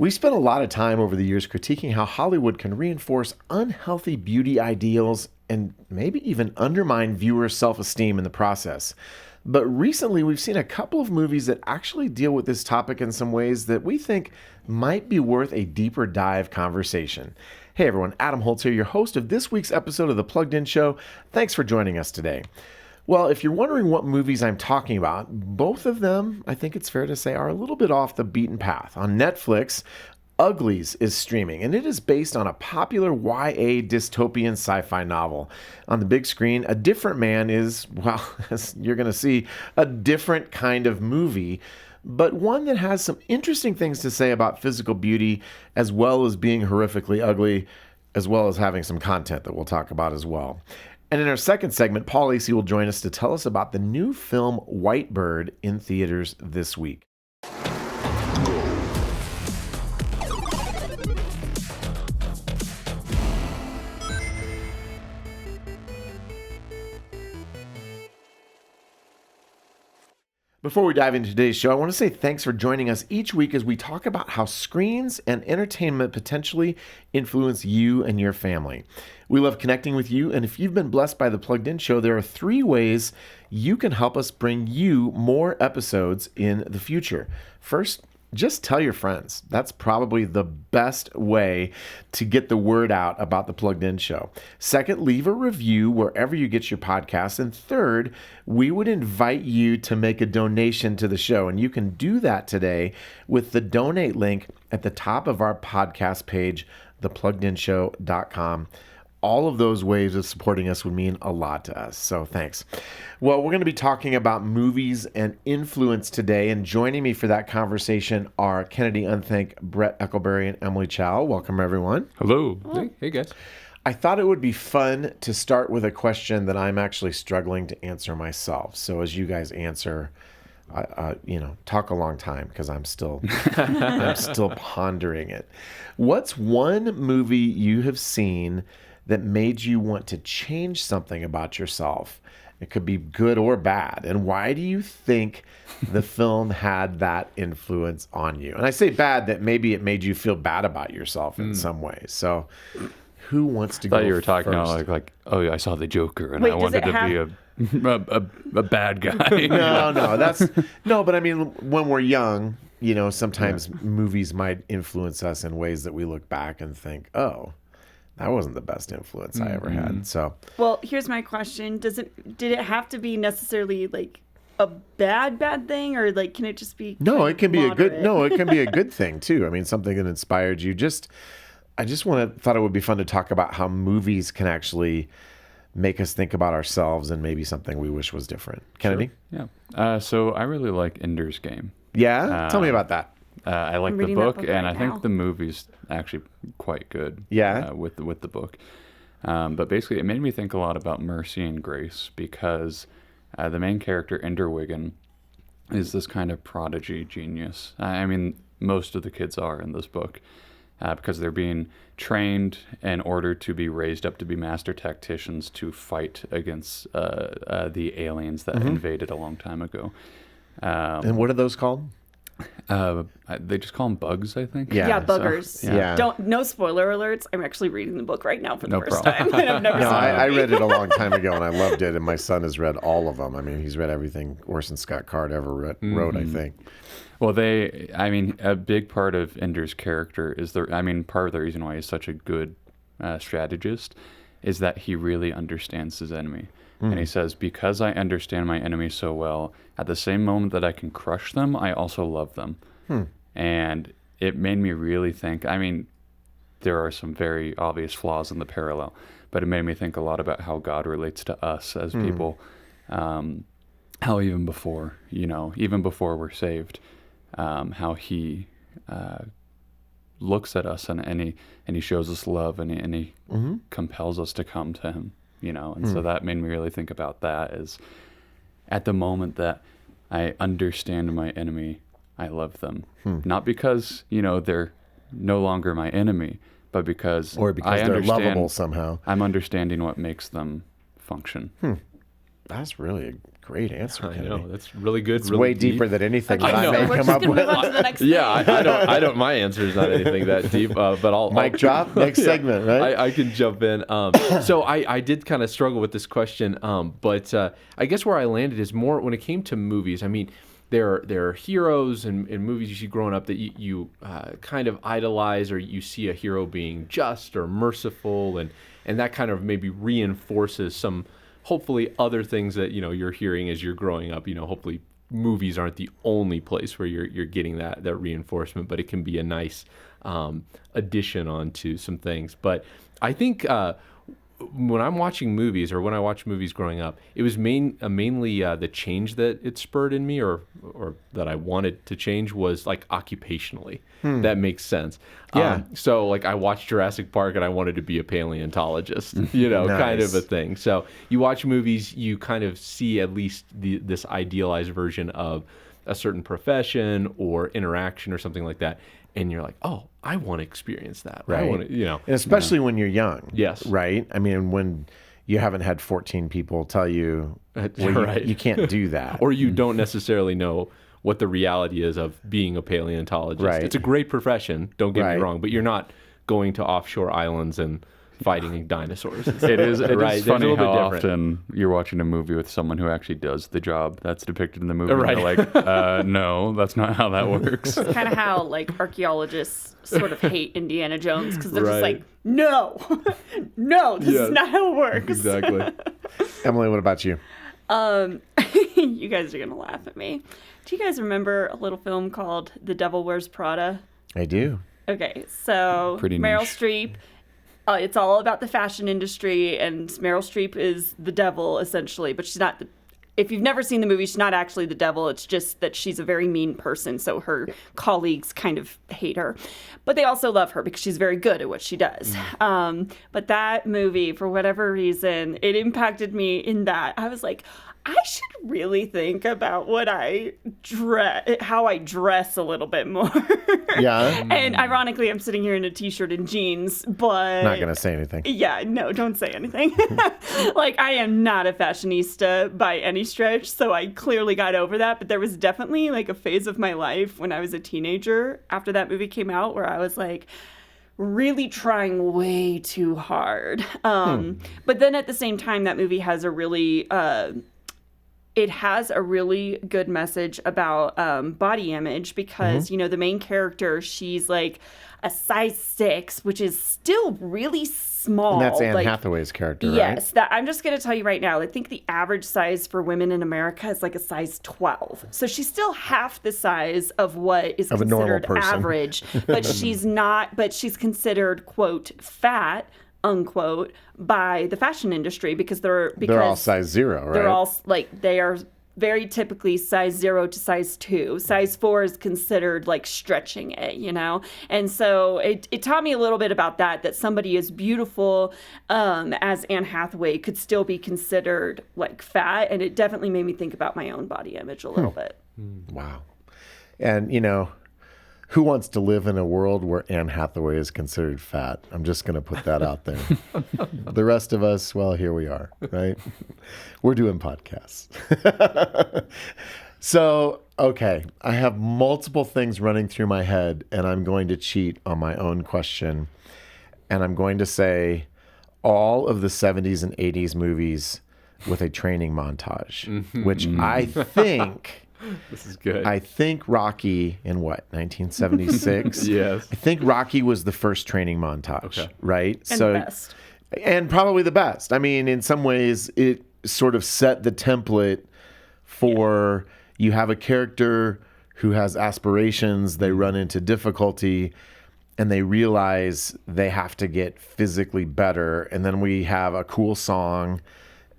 We spent a lot of time over the years critiquing how Hollywood can reinforce unhealthy beauty ideals and maybe even undermine viewers' self-esteem in the process. But recently, we've seen a couple of movies that actually deal with this topic in some ways that we think might be worth a deeper dive conversation. Hey everyone, Adam Holz here, your host of this week's episode of The Plugged In Show. Thanks for joining us today. Well, if you're wondering what movies I'm talking about, both of them, I think it's fair to say, are a little bit off the beaten path. On Netflix, Uglies is streaming, and it is based on a popular YA dystopian sci-fi novel. On the big screen, a different man is, well, as you're going to see, a different kind of movie, but one that has some interesting things to say about physical beauty, as well as being horrifically ugly, as well as having some content that we'll talk about as well. And in our second segment, Paul Asay will join us to tell us about the new film White Bird in theaters this week. Before we dive into today's show, I want to say thanks for joining us each week as we talk about how screens and entertainment potentially influence you and your family. We love connecting with you, and if you've been blessed by the Plugged In Show, there are 3 ways you can help us bring you more episodes in the future. First, just tell your friends. That's probably the best way to get the word out about the Plugged In Show. Second, leave a review wherever you get your podcasts. And third, we would invite you to make a donation to the show. And you can do that today with the donate link at the top of our podcast page, thepluggedinshow.com. All of those ways of supporting us would mean a lot to us. So thanks. Well, we're going to be talking about movies and influence today. And joining me for that conversation are Kennedy Unthank, Brett Eckelberry, and Emily Chow. Welcome, everyone. Hello. Hey, guys. I thought it would be fun to start with a question that I'm actually struggling to answer myself. So as you guys answer, talk a long time because I'm still pondering it. What's one movie you have seen that made you want to change something about yourself? It could be good or bad. And why do you think the film had that influence on you? And I say bad, that maybe it made you feel bad about yourself in some ways. So who wants to go I thought you were talking first? like, oh yeah, I saw the Joker and Wait, I wanted to be a bad guy. No, but I mean, when we're young, sometimes movies might influence us in ways that we look back and think, oh, that wasn't the best influence I ever had. So, well, here's my question: did it have to be necessarily like a bad thing, or like can it just be? No, it can be moderate? it can be a good thing too. I mean, something that inspired you. I just thought it would be fun to talk about how movies can actually make us think about ourselves and maybe something we wish was different. Kennedy? Sure. Yeah. So I really like Ender's Game. Yeah? Tell me about that. I like the book, and I think the movie's actually quite good. Yeah. With the book, but basically, it made me think a lot about mercy and grace because the main character Enderwigan is this kind of prodigy genius. I mean, most of the kids are in this book because they're being trained in order to be raised up to be master tacticians to fight against the aliens that invaded a long time ago. And what are those called? They just call them bugs, I think. Yeah, buggers. So, yeah. No spoiler alerts. I'm actually reading the book right now for the first time. And I've never No, seen it. I read it a long time ago and I loved it. And my son has read all of them. I mean, he's read everything Orson Scott Card ever wrote, I think. Well, a big part of Ender's character is part of the reason why he's such a good strategist is that he really understands his enemy. And he says, because I understand my enemy so well, at the same moment that I can crush them, I also love them. And it made me really think, there are some very obvious flaws in the parallel, but it made me think a lot about how God relates to us as people, how even before we're saved, how he looks at us and he shows us love and he compels us to come to him. So that made me really think about that is at the moment that I understand my enemy, I love them. Not because, they're no longer my enemy, but because they're lovable somehow. I'm understanding what makes them function. That's really a great answer, I Kennedy. know that's really good. It's really way deep. deeper than anything Okay, that I know. may so we're come just up gonna with. move on to the next Yeah, thing. I don't. My answer is not anything that deep, but I'll Mic drop, next segment, right? I can jump in. So I did kind of struggle with this question, but I guess where I landed is more when it came to movies. I mean, there are heroes in movies you see growing up that you kind of idolize, or you see a hero being just or merciful, and that kind of maybe reinforces some hopefully other things that you're hearing as you're growing up. Hopefully movies aren't the only place where you're getting that reinforcement, but it can be a nice addition onto some things. But I think when I'm watching movies, or when I watched movies growing up, it was mainly the change that it spurred in me, or that I wanted to change, was like occupationally. That makes sense. Yeah. So like I watched Jurassic Park and I wanted to be a paleontologist, kind of Nice. a thing. So you watch movies, you kind of see at least this idealized version of a certain profession or interaction or something like that. And you're like, oh, I want to experience that. Right. I want to, And especially when you're young. Yes. Right? I mean, when you haven't had 14 people tell you, well, Right. you can't do that. Or you don't necessarily know what the reality is of being a paleontologist. Right. It's a great profession, don't get Right. me wrong, but you're not going to offshore islands and fighting dinosaurs. It is Right, funny there's a little bit how different. often you're watching a movie with someone who actually does the job that's depicted in the movie. Right. And they're like, no, that's not how that works. It's kind of how like archaeologists sort of hate Indiana Jones because they're just Right. like, no, no, this Yes. is not how it works. Exactly. Emily, what about you? You guys are gonna laugh at me. Do you guys remember a little film called The Devil Wears Prada? I do. Okay, so Pretty Meryl niche. Streep. It's all about the fashion industry, and Meryl Streep is the devil essentially, but she's not. If you've never seen the movie, she's not actually the devil. It's just that she's a very mean person, so her colleagues kind of hate her, but they also love her because she's very good at what she does. But that movie, for whatever reason, it impacted me in that I was like, I should really think about what I dress, how I dress a little bit more. Yeah. And ironically, I'm sitting here in a t-shirt and jeans, but Not going to say anything. yeah, no, don't say anything. Like, I am not a fashionista by any stretch, so I clearly got over that. But there was definitely like a phase of my life when I was a teenager after that movie came out where I was like, really trying way too hard. But then at the same time, that movie has a really it has a really good message about body image because, the main character, she's like a size 6, which is still really small. And that's Anne like, Hathaway's character, right? Yes, that I'm just going to tell you right now. I think the average size for women in America is like a size 12. So she's still half the size of what is Of a normal considered person. average, but she's not. But she's considered quote fat unquote by the fashion industry because They're all size 0, right? they're all like they are very typically size 0 to size 2. Size 4 is considered like stretching it, And so it taught me a little bit about that somebody as beautiful as Anne Hathaway could still be considered like fat. And it definitely made me think about my own body image a little bit. Wow. And, who wants to live in a world where Anne Hathaway is considered fat? I'm just going to put that out there. The rest of us, well, here we are, right? We're doing podcasts. So, okay, I have multiple things running through my head, and I'm going to cheat on my own question. And I'm going to say all of the 70s and 80s movies with a training montage, which I think... This is good. I think Rocky in 1976? Yes. I think Rocky was the first training montage, right? And the best. And probably the best. I mean, in some ways, it sort of set the template for you have a character who has aspirations, they run into difficulty, and they realize they have to get physically better. And then we have a cool song,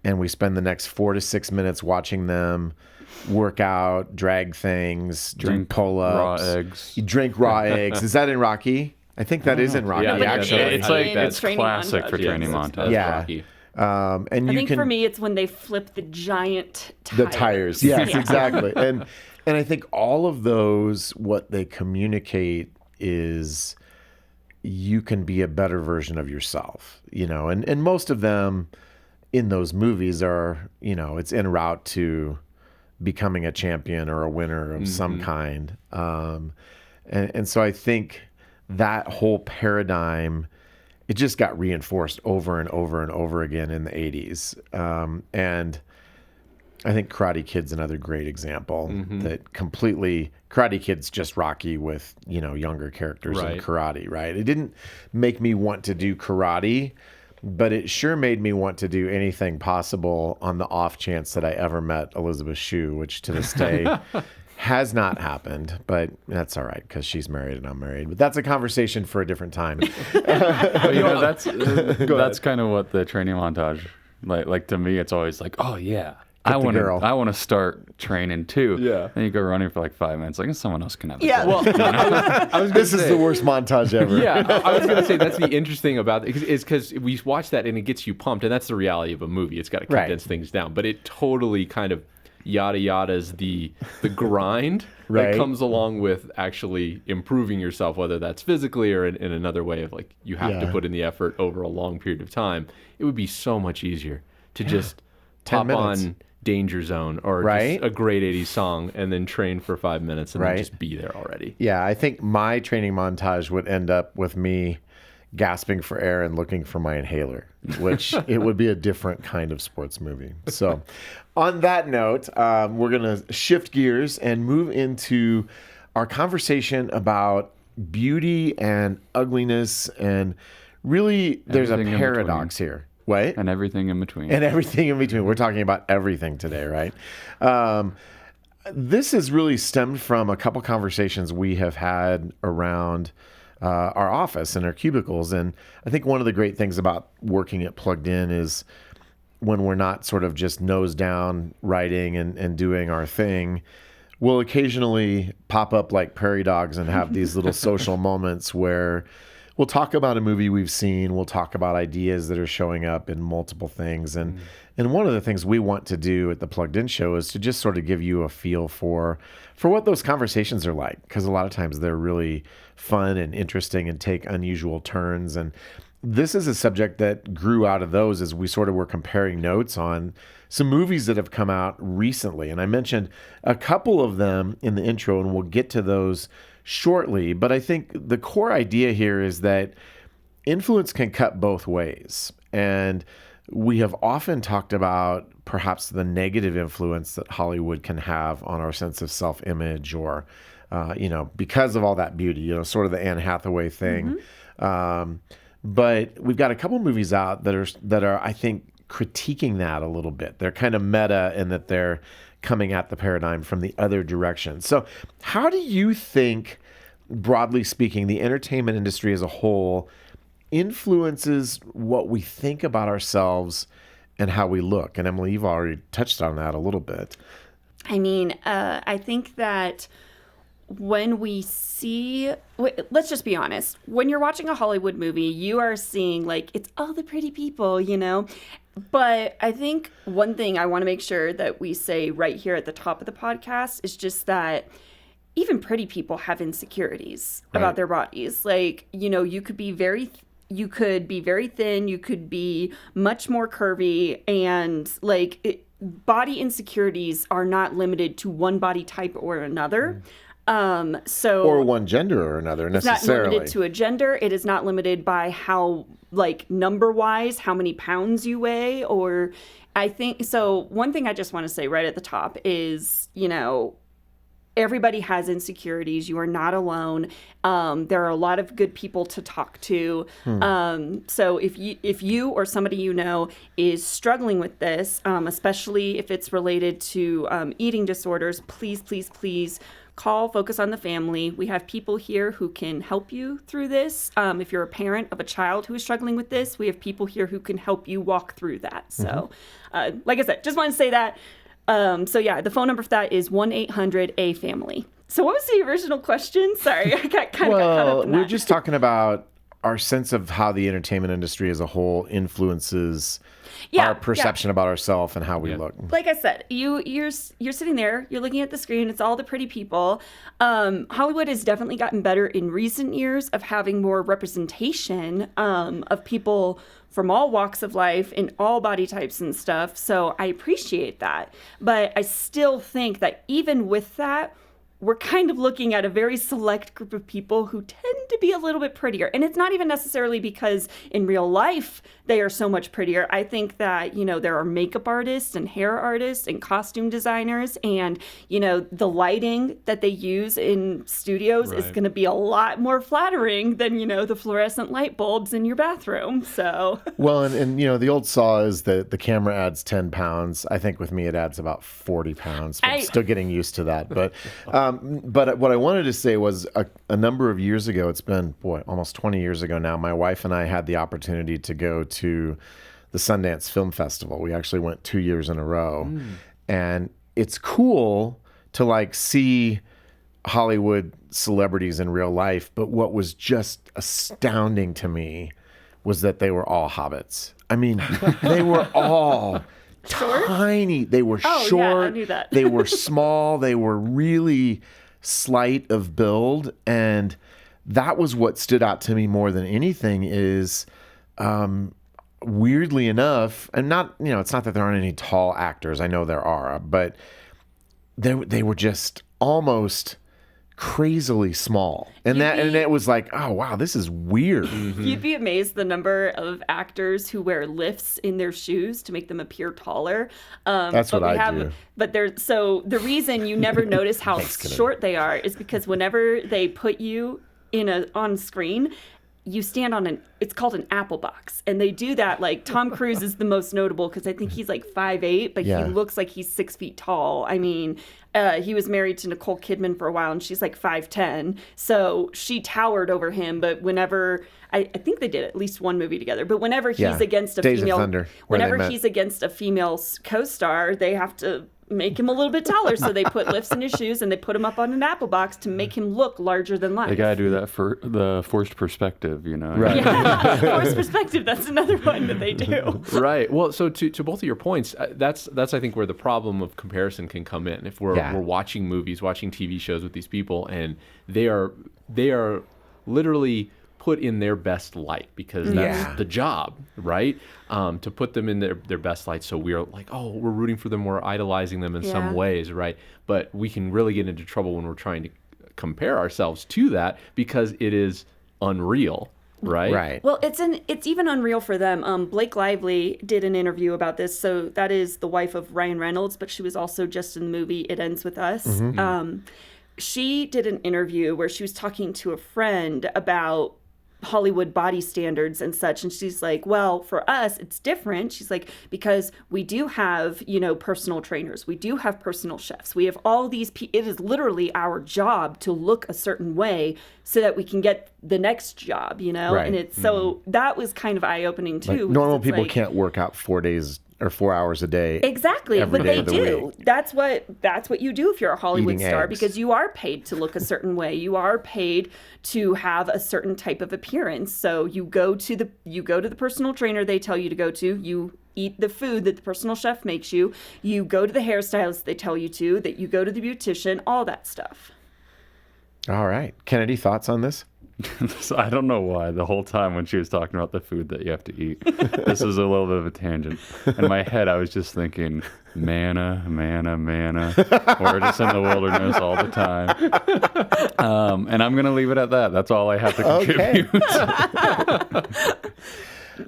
and we spend the next 4 to 6 minutes watching them work out, drag things, drink pull-ups. Raw eggs. You drink raw eggs. Is that in Rocky? I think that is in Rocky, Yeah, I think that's actually. right. It's I like think it's training classic for montage. training Yes, montage. that's Yeah. Rocky. And I you think can for me, it's when they flip the giant tires. the tires. Yes, Yeah. exactly. And I think all of those, what they communicate is you can be a better version of yourself, and most of them, in those movies are, it's en route to becoming a champion or a winner of some kind. And so I think that whole paradigm, it just got reinforced over and over and over again in the 80s. And I think Karate Kid's another great example that completely, Karate Kid's just Rocky with, younger characters in karate, right? It didn't make me want to do karate, but it sure made me want to do anything possible on the off chance that I ever met Elizabeth Shue, which to this day has not happened, but that's all right because she's married and I'm married. But that's a conversation for a different time. That's kind of what the training montage, like to me, it's always like, oh yeah, I want to start training too. Yeah. Then you go running for like 5 minutes. Like someone else can have it. Yeah. Well, This is the worst montage ever. Yeah, I was going to say that's the interesting about it is because we watch that and it gets you pumped, and that's the reality of a movie. It's got to condense things down, but it totally kind of yada yada's the grind that comes along with actually improving yourself, whether that's physically or in another way of like you have to put in the effort over a long period of time. It would be so much easier to just pop on Danger Zone or just a great 80s song and then train for 5 minutes and then just be there already. Yeah, I think my training montage would end up with me gasping for air and looking for my inhaler, which it would be a different kind of sports movie. So on that note, we're going to shift gears and move into our conversation about beauty and ugliness. And really, there's a paradox here. What? And everything in between. And everything in between. We're talking about everything today, right? This has really stemmed from a couple conversations we have had around our office and our cubicles. And I think one of the great things about working at Plugged In is when we're not sort of just nose down writing and doing our thing, we'll occasionally pop up like prairie dogs and have these little social moments where we'll talk about a movie we've seen. We'll talk about ideas that are showing up in multiple things. And one of the things we want to do at the Plugged In Show is to just sort of give you a feel for what those conversations are like. Because a lot of times they're really fun and interesting and take unusual turns. And this is a subject that grew out of those as we sort of were comparing notes on some movies that have come out recently. And I mentioned a couple of them in the intro, and we'll get to those shortly. But I think the core idea here is that influence can cut both ways. And we have often talked about perhaps the negative influence that Hollywood can have on our sense of self-image or, because of all that beauty, sort of the Anne Hathaway thing. But we've got a couple movies out that are, I think, critiquing that a little bit. They're kind of meta in that they're coming at the paradigm from the other direction. So how do you think, broadly speaking, the entertainment industry as a whole influences what we think about ourselves and how we look? And Emily, you've already touched on that a little bit. I mean, I think that when we see, let's just be honest, when you're watching a Hollywood movie, you are seeing like, it's all the pretty people, But I think one thing I want to make sure that we say right here at the top of the podcast is just that even pretty people have insecurities about their bodies. Like, you could be very thin, you could be much more curvy, and body insecurities are not limited to one body type or another. Or one gender or another necessarily. It's not limited to a gender. It is not limited by how, number-wise, how many pounds you weigh. Or I think, so one thing I just want to say right at the top is, everybody has insecurities. You are not alone. There are a lot of good people to talk to. So if you or somebody is struggling with this, especially if it's related to eating disorders, please call Focus on the Family. We have people here who can help you through this. If you're a parent of a child who is struggling with this, we have people here who can help you walk through that. So, like I said, just want to say that. The phone number for that is 1-800-A-FAMILY. So what was the original question? Sorry, I got caught up in that. We're just talking about our sense of how the entertainment industry as a whole influences Yeah, our perception about ourselves and how we look. Like I said, you're sitting there, you're looking at the screen, it's all the pretty people. Hollywood has definitely gotten better in recent years of having more representation of people from all walks of life in all body types and stuff. So I appreciate that. But I still think that even with that, we're kind of looking at a very select group of people who tend to be a little bit prettier. And it's not even necessarily because in real life they are so much prettier. I think that, there are makeup artists and hair artists and costume designers, and, the lighting that they use in studios is going to be a lot more flattering than, the fluorescent light bulbs in your bathroom. So, well, and the old saw is that the camera adds 10 pounds. I think with me it adds about 40 pounds. I'm still getting used to that. But what I wanted to say was a number of years ago, it's been, almost 20 years ago now, my wife and I had the opportunity to go to the Sundance Film Festival. We actually went 2 years in a row. And it's cool to see Hollywood celebrities in real life. But what was just astounding to me was that they were all hobbits. I mean, they were all tiny. They were short. Yeah, I knew that. They were small. They were really slight of build. And that was what stood out to me more than anything is, weirdly enough, and not, it's not that there aren't any tall actors. I know there are, but they were just almost crazily small. And it was like, oh wow, this is weird. You'd be amazed the number of actors who wear lifts in their shoes to make them appear taller. That's what I do. But the reason you never notice how short they are is because whenever they put you on screen, you stand on it's called an apple box. And they do that, Tom Cruise is the most notable because I think he's 5'8", but he looks like he's 6 feet tall. I mean, he was married to Nicole Kidman for a while and she's 5'10". So she towered over him. But whenever, I think they did at least one movie together, but whenever he's against a Days female, of Thunder, whenever he's against a female co-star, they have to make him a little bit taller. So they put lifts in his shoes and they put him up on an apple box to make him look larger than life. They gotta do that for the forced perspective, Right. Yeah, forced perspective. That's another one that they do. Right. Well, so to both of your points, that's I think where the problem of comparison can come in. If we're watching movies, watching TV shows with these people, and they are literally put in their best light because that's the job, right? To put them in their best light. So we're we're rooting for them, we're idolizing them in some ways, right? But we can really get into trouble when we're trying to compare ourselves to that because it is unreal, right? Right. Well, it's even unreal for them. Blake Lively did an interview about this. So that is the wife of Ryan Reynolds, but she was also just in the movie It Ends With Us. She did an interview where she was talking to a friend about Hollywood body standards and such, and she's like, well, for us it's different. She's like, because we do have personal trainers, we do have personal chefs, we have all these it is literally our job to look a certain way so that we can get the next job, Right. And it's so that was kind of eye-opening too. Normal people can't work out 4 days or 4 hours a day. Exactly, every but day they of the do. week. That's what you do if you're a Hollywood Eating star eggs. because you are paid to look a certain way. You are paid to have a certain type of appearance. So you go to the personal trainer they tell you to go to. You eat the food that the personal chef makes you. You go to the hairstylist they tell you to. That you go to the beautician. All that stuff. All right, Kennedy, thoughts on this? So I don't know why the whole time when she was talking about the food that you have to eat, this was a little bit of a tangent. In my head, I was just thinking, manna, manna, manna. We're just in the wilderness all the time. And I'm going to leave it at that. That's all I have to contribute.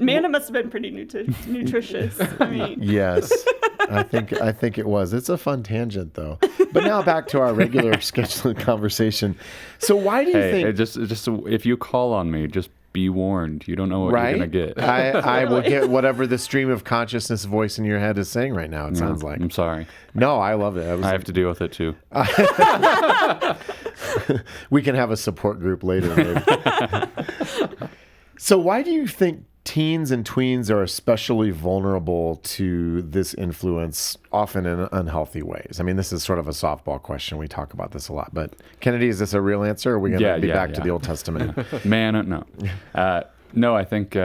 Manna must have been pretty nutritious. I mean, Yes, I think it was. It's a fun tangent, though. But now back to our regular scheduled conversation. So why do you think? Just if you call on me, just be warned. You don't know what Right? you're gonna get. I will get whatever the stream of consciousness voice in your head is saying right now. It sounds like. I'm sorry. No, I love it. I have to deal with it too. We can have a support group later. Maybe. So why do you think teens and tweens are especially vulnerable to this influence, often in unhealthy ways? I mean, this is sort of a softball question. We talk about this a lot. But Kennedy, is this a real answer? Or are we going to be back to the Old Testament? No. No, I think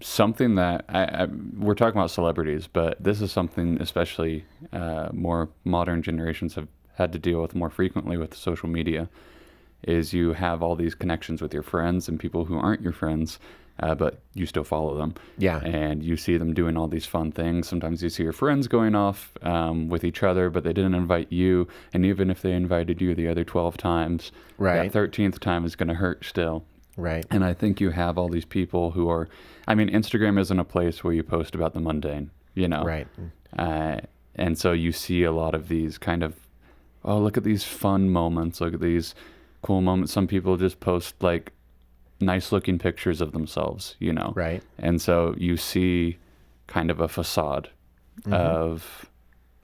something that we're talking about celebrities, but this is something especially more modern generations have had to deal with more frequently with social media, is you have all these connections with your friends and people who aren't your friends, but you still follow them. Yeah. And you see them doing all these fun things. Sometimes you see your friends going off with each other, but they didn't invite you. And even if they invited you the other 12 times, Right. that 13th time is going to hurt still. Right. And I think you have all these people who are, I mean, Instagram isn't a place where you post about the mundane, you know? Right. And so you see a lot of these kind of, oh, look at these fun moments. Look at these cool moments. Some people just post like nice looking pictures of themselves, you know? Right. And so you see kind of a facade of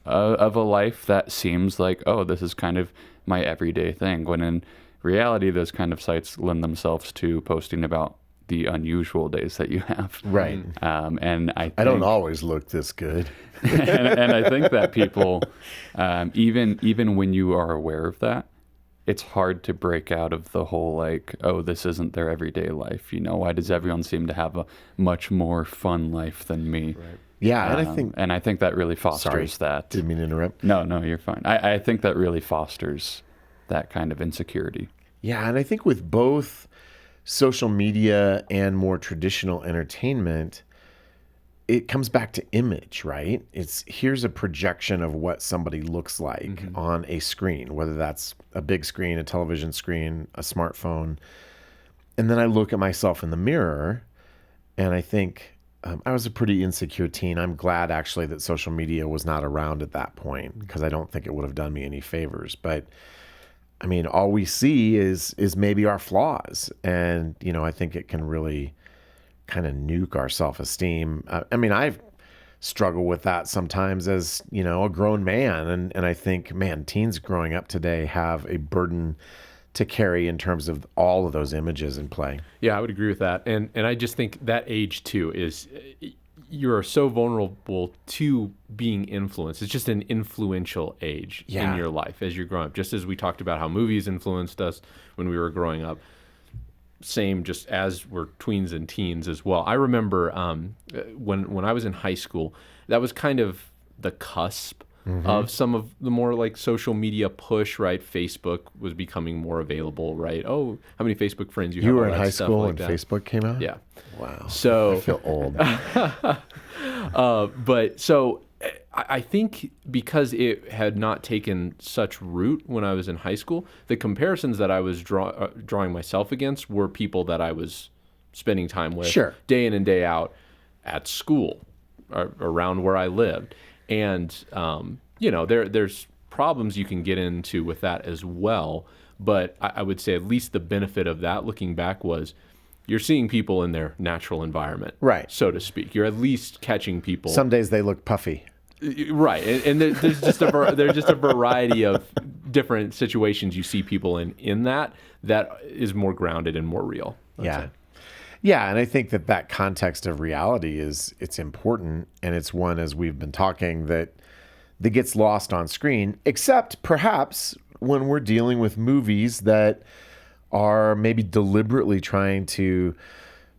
a life that seems like, oh, this is kind of my everyday thing. When in reality, those kind of sites lend themselves to posting about the unusual days that you have. Right. And I don't always look this good. and I think that people, even when you are aware of that, it's hard to break out of the whole like, oh, this isn't their everyday life. You know, why does everyone seem to have a much more fun life than me? Right. Yeah, and I think that really fosters that. Didn't mean to interrupt. No, you're fine. I think that really fosters that kind of insecurity. Yeah, and I think with both social media and more traditional entertainment, it comes back to image, right? Here's a projection of what somebody looks like on a screen, whether that's a big screen, a television screen, a smartphone. And then I look at myself in the mirror and I think, I was a pretty insecure teen. I'm glad actually that social media was not around at that point because I don't think it would have done me any favors. But I mean, all we see is maybe our flaws. And, you know, I think it can really kind of nuke our self-esteem. I mean, I've struggled with that sometimes as, you know, a grown man. And I think, man, teens growing up today have a burden to carry in terms of all of those images in play. Yeah, I would agree with that. And I just think that age too is, you're so vulnerable to being influenced. It's just an influential age in your life as you're growing up. Just as we talked about how movies influenced us when we were growing up, same just as we're tweens and teens as well. I remember when I was in high school, that was kind of the cusp of some of the more like social media push, right? Facebook was becoming more available, right? Oh, how many Facebook friends you have? You were in high school when Facebook came out? Yeah. Wow. So I feel old. But so I think because it had not taken such root when I was in high school, the comparisons that I was drawing myself against were people that I was spending time with day in and day out at school around where I lived. And, you know, there's problems you can get into with that as well. But I would say at least the benefit of that looking back was you're seeing people in their natural environment, right? So to speak. You're at least catching people. Some days they look puffy. Right. And there's just a variety of different situations you see people in that is more grounded and more real. Yeah. Yeah, and I think that context of reality it's important, and it's one, as we've been talking, that gets lost on screen, except perhaps when we're dealing with movies that are maybe deliberately trying to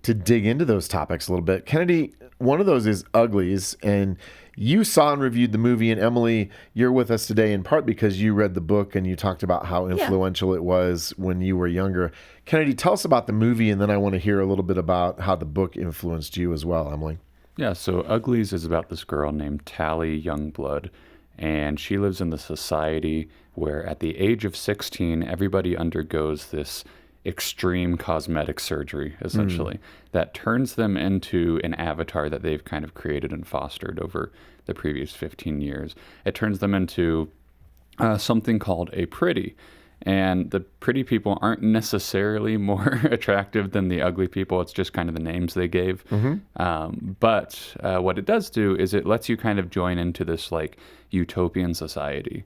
dig into those topics a little bit. Kennedy, one of those is Uglies, and you saw and reviewed the movie, and Emily, you're with us today in part because you read the book and you talked about how influential it was when you were younger. Kennedy, tell us about the movie, and then I want to hear a little bit about how the book influenced you as well, Emily. Yeah, so Uglies is about this girl named Tally Youngblood, and she lives in the society where at the age of 16, everybody undergoes this extreme cosmetic surgery, essentially, that turns them into an avatar that they've kind of created and fostered over the previous 15 years. It turns them into something called a pretty. And the pretty people aren't necessarily more attractive than the ugly people. It's just kind of the names they gave. But what it does do is it lets you kind of join into this like utopian society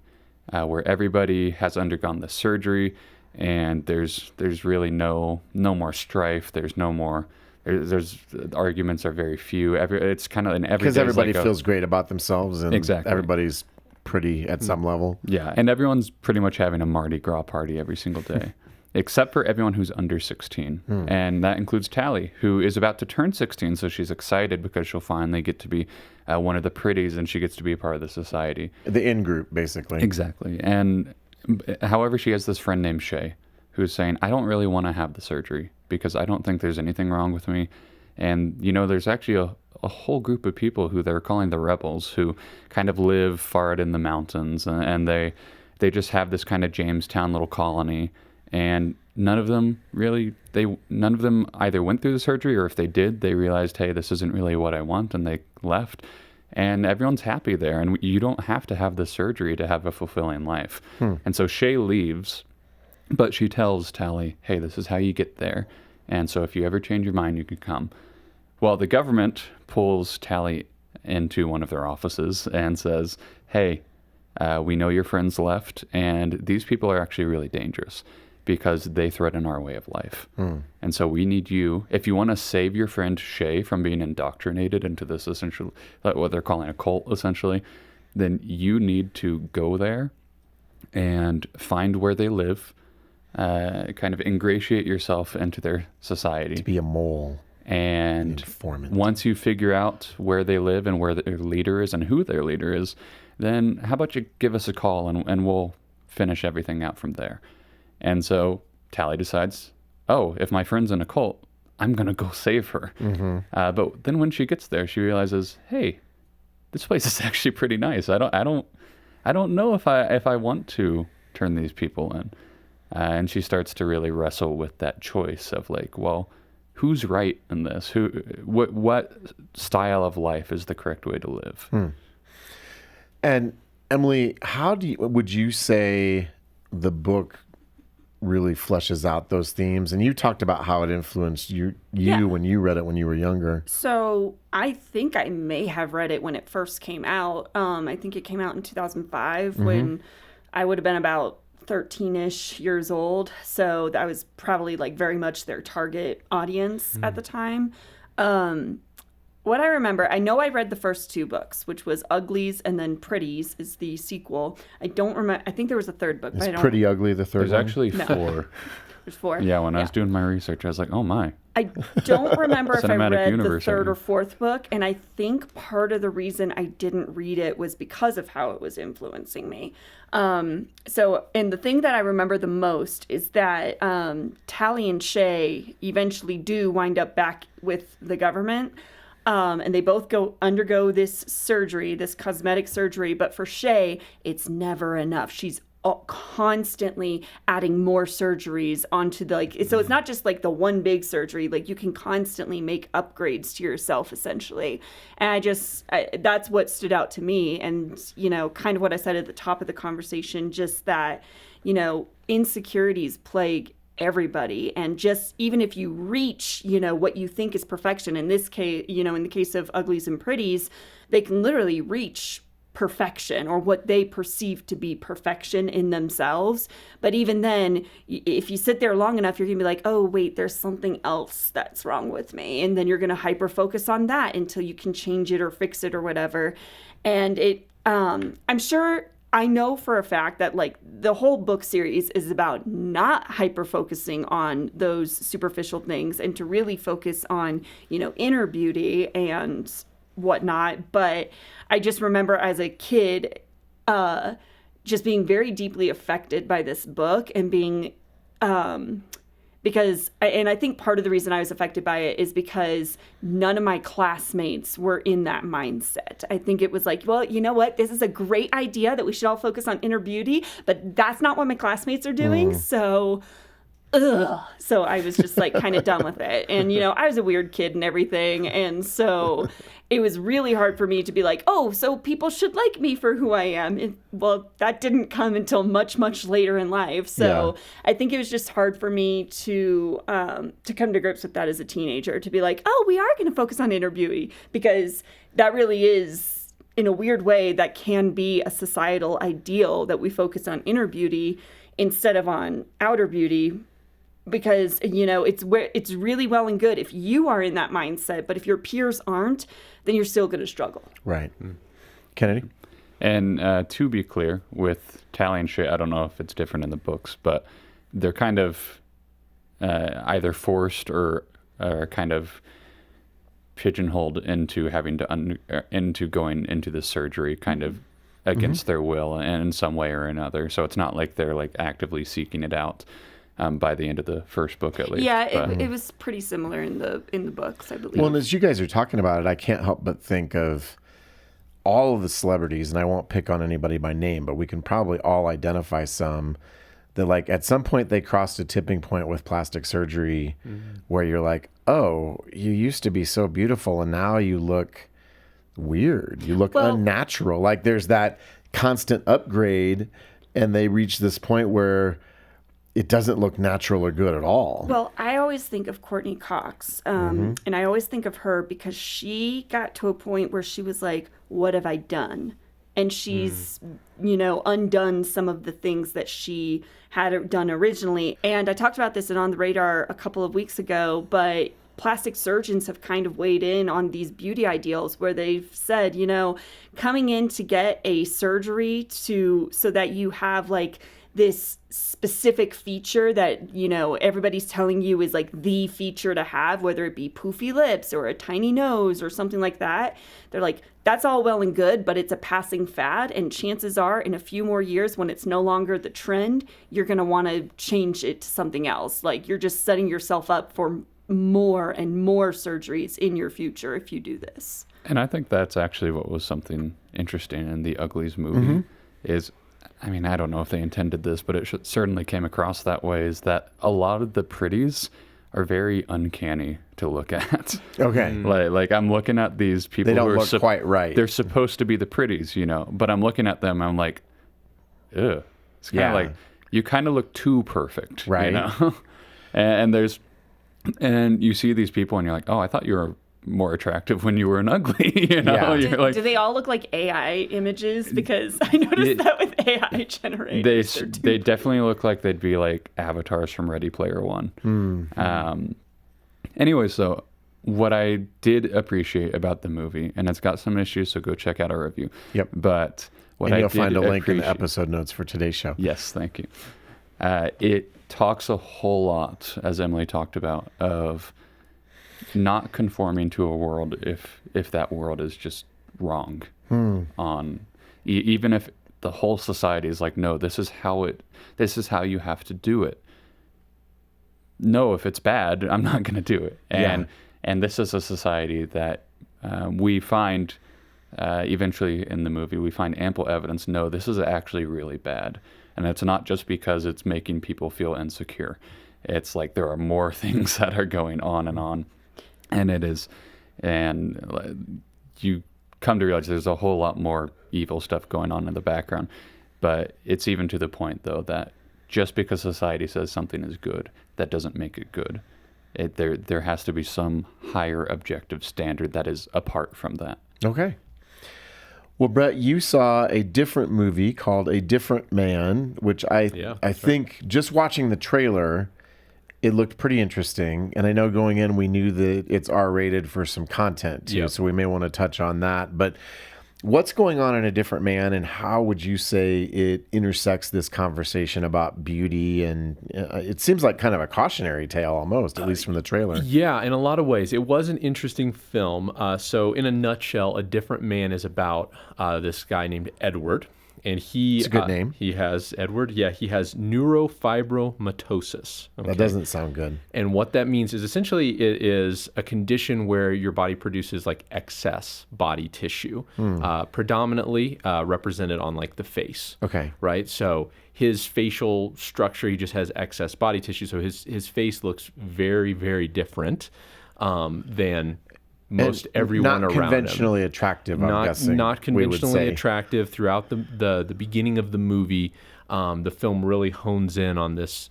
where everybody has undergone this surgery, and there's really no more strife. There's no more there's arguments are very few. It's kind of an everyday. Because everybody feels great about themselves, and Exactly. everybody's pretty at some level. Yeah, and everyone's pretty much having a Mardi Gras party every single day, except for everyone who's under 16. And that includes Tally, who is about to turn 16, so she's excited because she'll finally get to be one of the pretties, and she gets to be a part of the society. The in-group, basically. Exactly. And however, she has this friend named Shay, who's saying, I don't really want to have the surgery because I don't think there's anything wrong with me. And, there's actually a whole group of people who they're calling the rebels, who kind of live far out in the mountains, and they just have this kind of Jamestown little colony, and none of them either went through the surgery, or if they did, they realized, hey, this isn't really what I want, and they left. And everyone's happy there, and you don't have to have the surgery to have a fulfilling life. And so Shay leaves, but she tells Tally, hey, this is how you get there, and so if you ever change your mind, you can come. Well, the government pulls Tally into one of their offices and says, hey, we know your friends left, and these people are actually really dangerous because they threaten our way of life. And so we need you, if you want to save your friend Shay from being indoctrinated into this essential, what they're calling a cult, essentially, then you need to go there and find where they live, kind of ingratiate yourself into their society. To be a mole. And Informant. once you figure out where they live and where their leader is and who their leader is, then how about you give us a call and we'll finish everything out from there. And so Tally decides, oh, if my friend's in a cult, I'm going to go save her. But then when she gets there, she realizes, hey, this place is actually pretty nice. I don't know if I want to turn these people in. And she starts to really wrestle with that choice of like, well, who's right in this? What style of life is the correct way to live? And Emily, would you say the book really fleshes out those themes? And you talked about how it influenced you when you read it when you were younger. So I think I may have read it when it first came out. I think it came out in 2005 when I would have been about 13-ish years old. So that was probably like very much their target audience at the time. What I remember, I know I read the first two books, which was Uglies and then Pretties is the sequel. I don't remember. I think there was a third book. It's but I don't. Pretty Ugly, the third There's one. actually 4. There's 4. Yeah, when I was doing my research, I was like, oh my. I don't remember if I Cinematic read the universe, third aren't or you? fourth book, and I think part of the reason I didn't read it was because of how it was influencing me. And the thing that I remember the most is that Tally and Shay eventually do wind up back with the government, and they both undergo this surgery, this cosmetic surgery, but for Shay, it's never enough. She's constantly adding more surgeries onto so it's not just like the one big surgery, like you can constantly make upgrades to yourself essentially. And that's what stood out to me. And kind of what I said at the top of the conversation, just that insecurities plague everybody, and just even if you reach what you think is perfection, in this case, in the case of Uglies and Pretties, they can literally reach perfection or what they perceive to be perfection in themselves. But even then, if you sit there long enough, you're gonna be like, oh wait, there's something else that's wrong with me, and then you're gonna hyper focus on that until you can change it or fix it or whatever. And I'm sure, I know for a fact that like the whole book series is about not hyper focusing on those superficial things and to really focus on inner beauty and whatnot. But I just remember as a kid just being very deeply affected by this book and being because I think part of the reason I was affected by it is because none of my classmates were in that mindset. I think it was like, well, you know what, this is a great idea that we should all focus on inner beauty, but that's not what my classmates are doing. So I was just like kind of done with it. And, I was a weird kid and everything. And so it was really hard for me to be like, oh, so people should like me for who I am. Well, that didn't come until much, much later in life. So I think it was just hard for me to come to grips with that as a teenager, to be like, oh, we are going to focus on inner beauty, because that really is, in a weird way, that can be a societal ideal, that we focus on inner beauty instead of on outer beauty. because it's really well and good if you are in that mindset, but if your peers aren't, then you're still going to struggle. Right. Kennedy? And to be clear, with Tally and Shay, I don't know if it's different in the books, but they're kind of either forced or kind of pigeonholed into having to into going into the surgery kind of against their will and in some way or another. So it's not like they're like actively seeking it out by the end of the first book, at least. Yeah, it was pretty similar in the books, I believe. Well, and as you guys are talking about it, I can't help but think of all of the celebrities, and I won't pick on anybody by name, but we can probably all identify some that, like, at some point they crossed a tipping point with plastic surgery where you're like, oh, you used to be so beautiful and now you look weird. You look unnatural. Like there's that constant upgrade, and they reach this point where it doesn't look natural or good at all. Well, I always think of Courtney Cox, and I always think of her because she got to a point where she was like, what have I done? And she's, undone some of the things that she had done originally. And I talked about this in On the Radar a couple of weeks ago, but plastic surgeons have kind of weighed in on these beauty ideals where they've said, coming in to get a surgery so that you have like this specific feature that, everybody's telling you is like the feature to have, whether it be poofy lips or a tiny nose or something like that. They're like, that's all well and good, but it's a passing fad. And chances are in a few more years, when it's no longer the trend, you're going to want to change it to something else. Like you're just setting yourself up for more and more surgeries in your future if you do this. And I think that's actually what was something interesting in the Uglies movie is, I mean, I don't know if they intended this, but it certainly came across that way, is that a lot of the pretties are very uncanny to look at. Okay. Like I'm looking at these people They don't who are look quite right. They're supposed to be the pretties, but I'm looking at them, I'm like, ugh. It's kind of like, you kind of look too perfect, right? And you see these people and you're like, oh, I thought you were more attractive when you were an ugly, Yeah. You're like, do they all look like AI images? Because I noticed that with AI generated. They definitely look like they'd be like avatars from Ready Player One. Anyway, so what I did appreciate about the movie, and it's got some issues, so go check out our review. Yep. But and you'll find a link in the episode notes for today's show. Yes, thank you. It talks a whole lot, as Emily talked about, of not conforming to a world if that world is just wrong on even if the whole society is like, no, this is how you have to do it. No, if it's bad, I'm not going to do it. And this is a society that we find eventually in the movie, we find ample evidence, no, this is actually really bad. And it's not just because it's making people feel insecure. It's like there are more things that are going on. And it is, and you come to realize there's a whole lot more evil stuff going on in the background. But it's even to the point, though, that just because society says something is good, that doesn't make it good. There has to be some higher objective standard that is apart from that. Okay. Well, Brett, you saw a different movie called A Different Man, which I think just watching the trailer, it looked pretty interesting. And I know going in, we knew that it's R-rated for some content too, so we may want to touch on that. But what's going on in A Different Man, and how would you say it intersects this conversation about beauty? And it seems like kind of a cautionary tale almost, at least from the trailer. Yeah, in a lot of ways. It was an interesting film. So in a nutshell, A Different Man is about this guy named Edward. And it's a good name. He has, Edward, he has neurofibromatosis. Okay? That doesn't sound good. And what that means is essentially it is a condition where your body produces like excess body tissue, predominantly represented on like the face. Okay. Right? So his facial structure, he just has excess body tissue. So his face looks very, very different than most everyone around him. Not conventionally attractive, I'm guessing. Not conventionally attractive. Throughout the beginning of the movie, the film really hones in on this,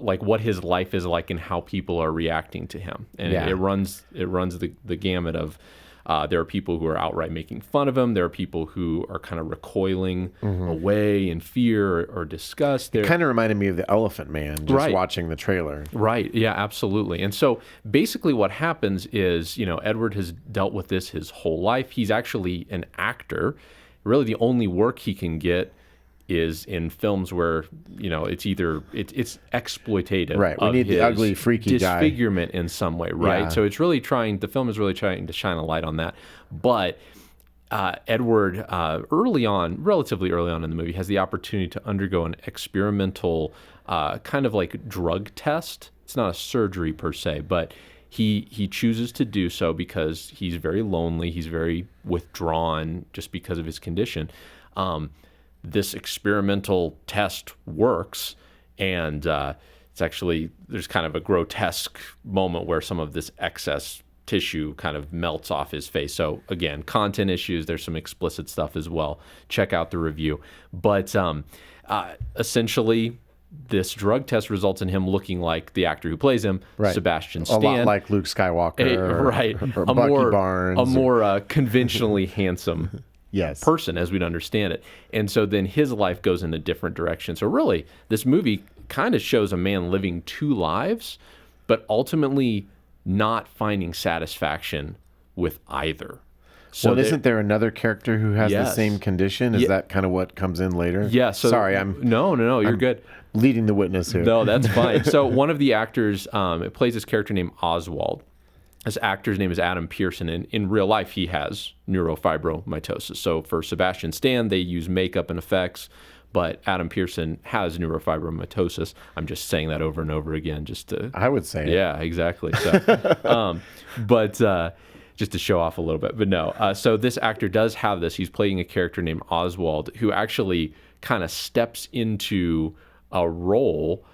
like what his life is like and how people are reacting to him. And it runs the gamut of There are people who are outright making fun of him. There are people who are kind of recoiling away in fear or disgust. It kind of reminded me of the Elephant Man, just watching the trailer. Right. Yeah, absolutely. And so basically what happens is, Edward has dealt with this his whole life. He's actually an actor. Really, the only work he can get is in films where, it's either it's exploitative. Right. We need the ugly, freaky guy. Disfigurement in some way, right? Yeah. So the film is really trying to shine a light on that. But Edward, relatively early on in the movie, has the opportunity to undergo an experimental kind of like drug test. It's not a surgery per se, but he chooses to do so because he's very lonely. He's very withdrawn just because of his condition. This experimental test works, and it's actually, there's kind of a grotesque moment where some of this excess tissue kind of melts off his face. So again, content issues, there's some explicit stuff as well. Check out the review. But essentially, this drug test results in him looking like the actor who plays him, Sebastian Stan. A lot like Luke Skywalker or Bucky Barnes. A more conventionally handsome yes. person, as we'd understand it. And so then his life goes in a different direction. So really, this movie kind of shows a man living two lives, but ultimately not finding satisfaction with either. So isn't there another character who has the same condition? Is that kind of what comes in later? Yeah. So sorry, I'm you're good. Leading the witness here. No, that's fine. So one of the actors plays this character named Oswald. This actor's name is Adam Pearson, and in real life, he has neurofibromatosis. So for Sebastian Stan, they use makeup and effects, but Adam Pearson has neurofibromatosis. I'm just saying that over and over again, just to... I would say it. Yeah, exactly. So, just to show off a little bit. But no, so this actor does have this. He's playing a character named Oswald, who actually kind of steps into a role.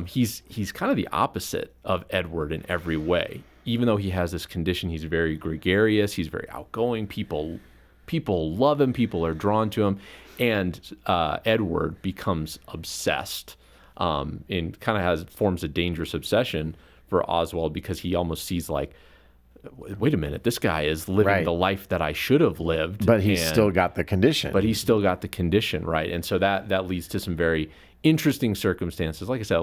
He's kind of the opposite of Edward in every way. Even though he has this condition, he's very gregarious, he's very outgoing, people love him, people are drawn to him, and Edward becomes obsessed and kind of forms a dangerous obsession for Oswald, because he almost sees like, wait a minute, this guy is living the life that I should have lived. But he's still got the condition. Right? And so that leads to some very interesting circumstances. Like I said,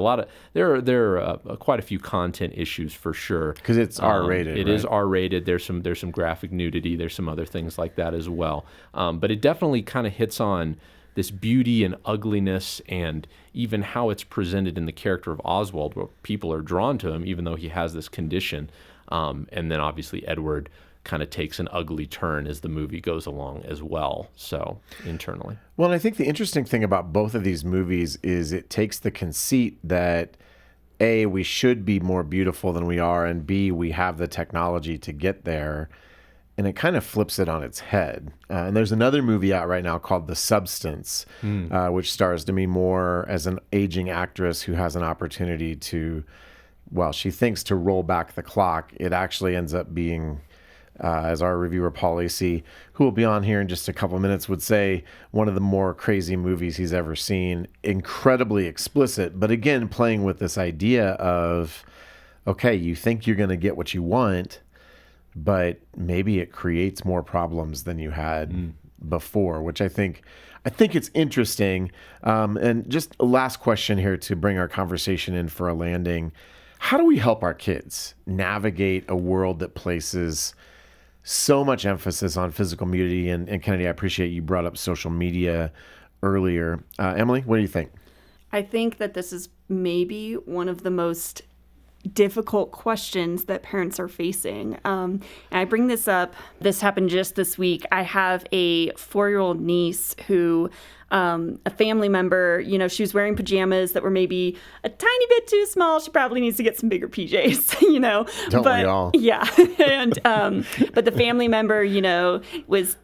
there are quite a few content issues for sure. Because it's R-rated. It is R-rated. There's some graphic nudity. There's some other things like that as well. But it definitely kind of hits on this beauty and ugliness, and even how it's presented in the character of Oswald, where people are drawn to him even though he has this condition. And then obviously Edward kind of takes an ugly turn as the movie goes along as well, so internally. Well, and I think the interesting thing about both of these movies is it takes the conceit that A, we should be more beautiful than we are, and B, we have the technology to get there, and it kind of flips it on its head. And there's another movie out right now called The Substance, which stars Demi Moore as an aging actress who has an opportunity to, well, she thinks to roll back the clock. It actually ends up being, as our reviewer Paul Asay, who will be on here in just a couple minutes, would say, one of the more crazy movies he's ever seen. Incredibly explicit, but again, playing with this idea of, okay, you think you're going to get what you want, but maybe it creates more problems than you had before, which I think it's interesting. And just a last question here to bring our conversation in for a landing. How do we help our kids navigate a world that places so much emphasis on physical beauty? And Kennedy, I appreciate you brought up social media earlier. Emily, what do you think? I think that this is maybe one of the most difficult questions that parents are facing. And I bring this up. This happened just this week. I have a 4-year-old niece who, a family member, she was wearing pajamas that were maybe a tiny bit too small. She probably needs to get some bigger PJs, Don't we all? Yeah. And, but the family member, was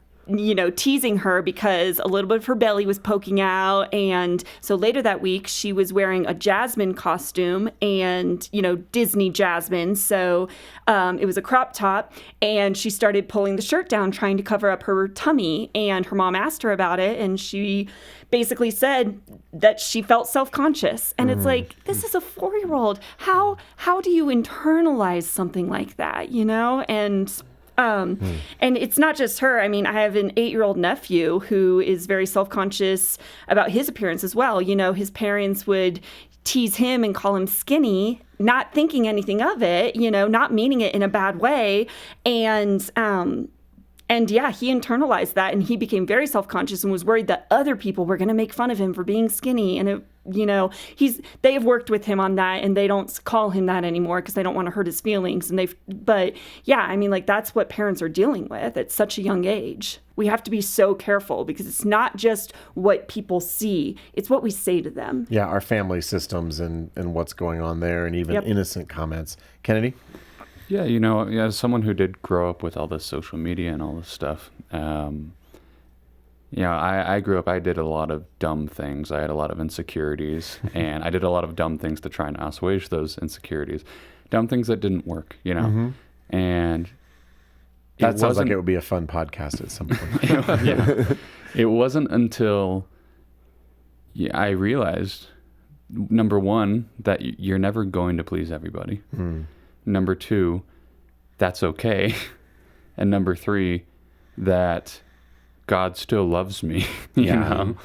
teasing her because a little bit of her belly was poking out. And so later that week, she was wearing a Jasmine costume and, Disney Jasmine. So it was a crop top, and she started pulling the shirt down, trying to cover up her tummy. And her mom asked her about it, and she basically said that she felt self-conscious. And it's like, this is a 4-year-old. How do you internalize something like that, And And it's not just her. I mean, I have an 8-year-old nephew who is very self-conscious about his appearance as well. You know, his parents would tease him and call him skinny, not thinking anything of it, you know, not meaning it in a bad way. And yeah, he internalized that, and he became very self-conscious and was worried that other people were going to make fun of him for being skinny. And it, you know, they have worked with him on that, and they don't call him that anymore because they don't want to hurt his feelings. But yeah, I mean, like, that's what parents are dealing with at such a young age. We have to be so careful because it's not just what people see, it's what we say to them. Yeah, our family systems and what's going on there, and even innocent comments. Kennedy? Yeah, you know, as someone who did grow up with all this social media and all this stuff, you know, I grew up, I did a lot of dumb things. I had a lot of insecurities, and I did a lot of dumb things to try and assuage those insecurities. Dumb things that didn't work, you know? And that sounds like it would be a fun podcast at some point. Yeah. It wasn't until I realized, number one, that you're never going to please everybody. Number two, that's okay. And number three, that God still loves me, you know?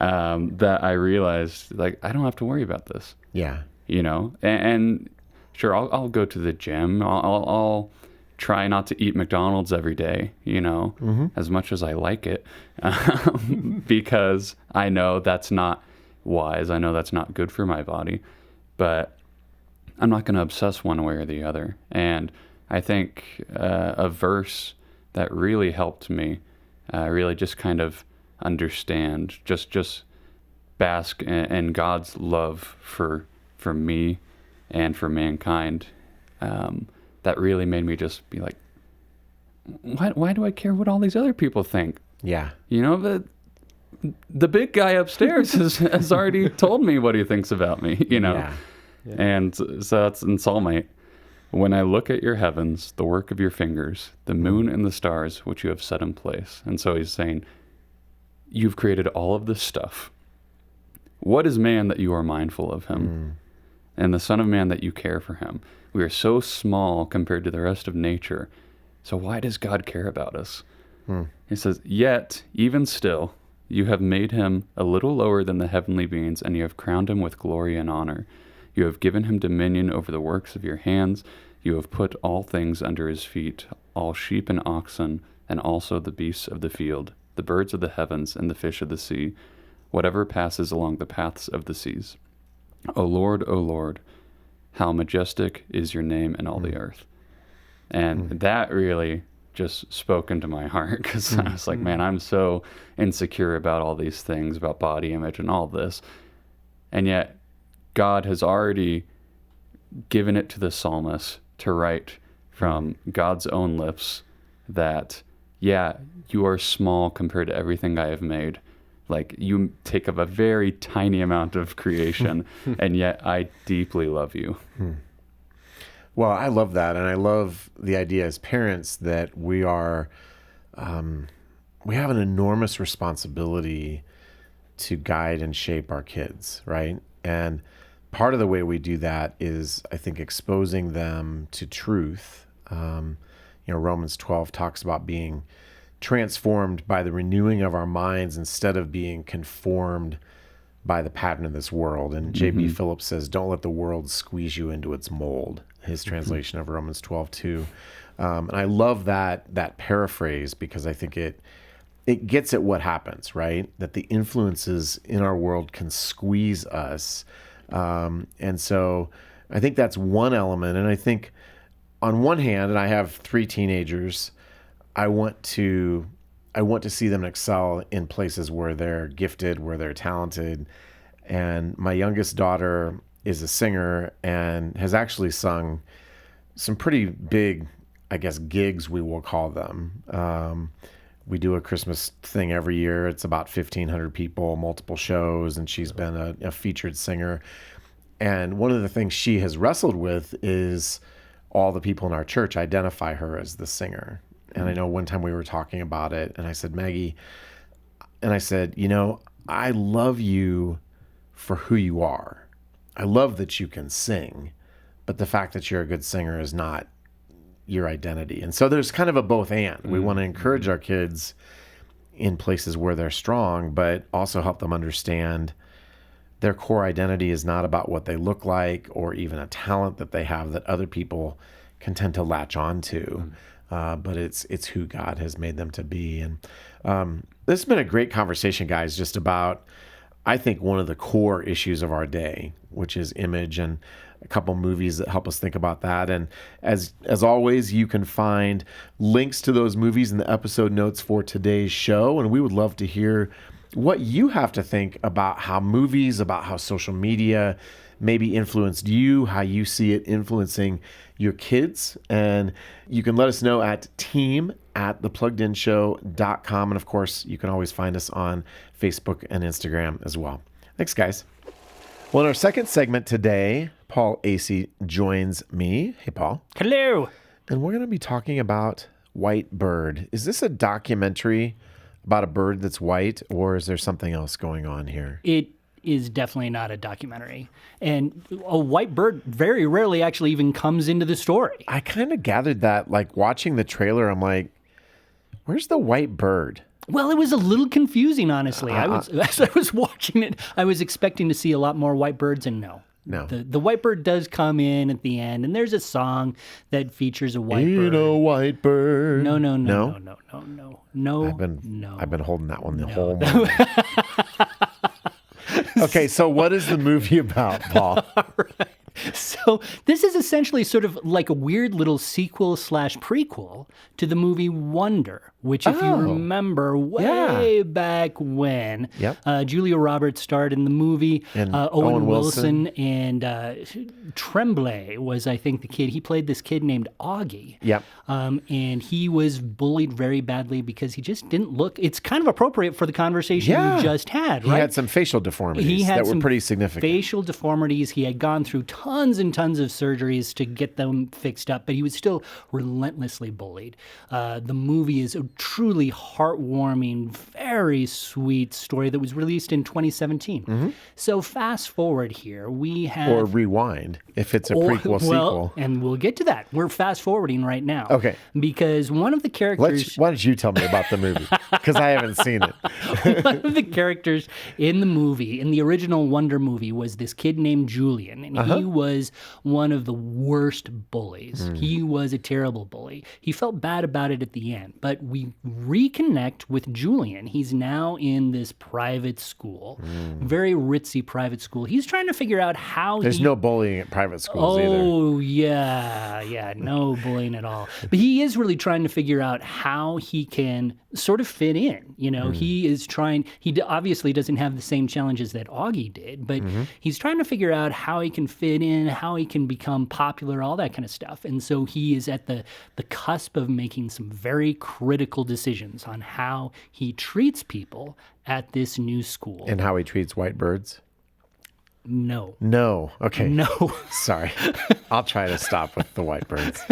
That I realized, like, I don't have to worry about this. Yeah. You know? And sure, I'll go to the gym. I'll try not to eat McDonald's every day, you know, as much as I like it, because I know that's not wise. I know that's not good for my body. But I'm not going to obsess one way or the other. And I think a verse that really helped me really just kind of understand, just bask in God's love for me and for mankind, that really made me just be like, why do I care what all these other people think? Yeah. You know, the big guy upstairs has already told me what he thinks about me, you know? Yeah. And so that's in Psalm 8. When I look at your heavens, the work of your fingers, the moon and the stars, which you have set in place. And so he's saying, you've created all of this stuff. What is man that you are mindful of him? And the son of man that you care for him? We are so small compared to the rest of nature. So why does God care about us? He says, yet, even still, you have made him a little lower than the heavenly beings, and you have crowned him with glory and honor. You have given him dominion over the works of your hands. You have put all things under his feet, all sheep and oxen, and also the beasts of the field, the birds of the heavens, and the fish of the sea, whatever passes along the paths of the seas. O Lord, how majestic is your name in all the earth. And that really just spoke into my heart, because I was like, man, I'm so insecure about all these things, about body image and all this. And yet, God has already given it to the psalmist to write from God's own lips that, yeah, you are small compared to everything I have made. Like, you take up a very tiny amount of creation, and yet I deeply love you. Well, I love that. And I love the idea as parents that we have an enormous responsibility to guide and shape our kids, right? And part of the way we do that is, I think, exposing them to truth. Romans 12 talks about being transformed by the renewing of our minds instead of being conformed by the pattern of this world. And J.B. Phillips says, don't let the world squeeze you into its mold, his translation of Romans 12:2. And I love that paraphrase, because I think it gets at what happens, right? That the influences in our world can squeeze us. And so I think that's one element. And I think on one hand, and I have 3 teenagers, I want to see them excel in places where they're gifted, where they're talented. And my youngest daughter is a singer and has actually sung some pretty big, I guess, gigs, we will call them. We do a Christmas thing every year. It's about 1,500 people, multiple shows, and she's been a featured singer. And one of the things she has wrestled with is all the people in our church identify her as the singer. And I know one time we were talking about it, and I said, Maggie, I love you for who you are. I love that you can sing, but the fact that you're a good singer is not your identity. And so there's kind of a both and. We want to encourage our kids in places where they're strong, but also help them understand their core identity is not about what they look like or even a talent that they have that other people can tend to latch on to. But it's who God has made them to be. And this has been a great conversation, guys, just about, I think, one of the core issues of our day, which is image, and a couple movies that help us think about that. And as always, you can find links to those movies in the episode notes for today's show. And we would love to hear what you have to think about how movies, about how social media maybe influenced you, how you see it influencing your kids. And you can let us know at team@thepluggedinshow.com. And of course, you can always find us on Facebook and Instagram as well. Thanks, guys. Well, in our second segment today, Paul Asay joins me. Hey, Paul. Hello. And we're going to be talking about White Bird. Is this a documentary about a bird that's white, or is there something else going on here? It is definitely not a documentary. And a white bird very rarely actually even comes into the story. I kind of gathered that, like, watching the trailer, I'm like, where's the white bird? Well, it was a little confusing, honestly. As I was watching it, I was expecting to see a lot more white birds, and no. No. The white bird does come in at the end, and there's a song that features a white Ain't bird. a white bird. No. I've been holding that one the whole moment. Okay, so what is the movie about, Paul? All right. So this is essentially sort of like a weird little sequel / prequel to the movie Wonder, which, if you remember way back when, Julia Roberts starred in the movie, And Owen Wilson, and Tremblay was, I think, the kid. He played this kid named Augie. Yep. And he was bullied very badly because he just didn't look. It's kind of appropriate for the conversation we just had, right? He had some facial deformities that were pretty significant. Facial deformities. He had gone through tons and tons of surgeries to get them fixed up, but he was still relentlessly bullied. The movie is a truly heartwarming, very sweet story that was released in 2017. So fast forward here, we have... Or rewind, if it's a prequel sequel. And we'll get to that. We're fast forwarding right now. Okay. Because one of the characters... Why don't you tell me about the movie? Because I haven't seen it. One of the characters in the movie, in the original Wonder movie, was this kid named Julian, and he was one of the worst bullies. He was a terrible bully. He felt bad about it at the end, but we reconnect with Julian. He's now in this private school, very ritzy private school. He's trying to figure out how There's no bullying at private schools either. Oh, yeah, no bullying at all. But he is really trying to figure out how he can sort of fit in. You know, he is trying, obviously doesn't have the same challenges that Augie did, but he's trying to figure out how he can fit in, how he can become popular, all that kind of stuff. And so he is at the cusp of making some very critical decisions on how he treats people at this new school. And how he treats white birds? No. No. Okay. No. Sorry. I'll try to stop with the white birds.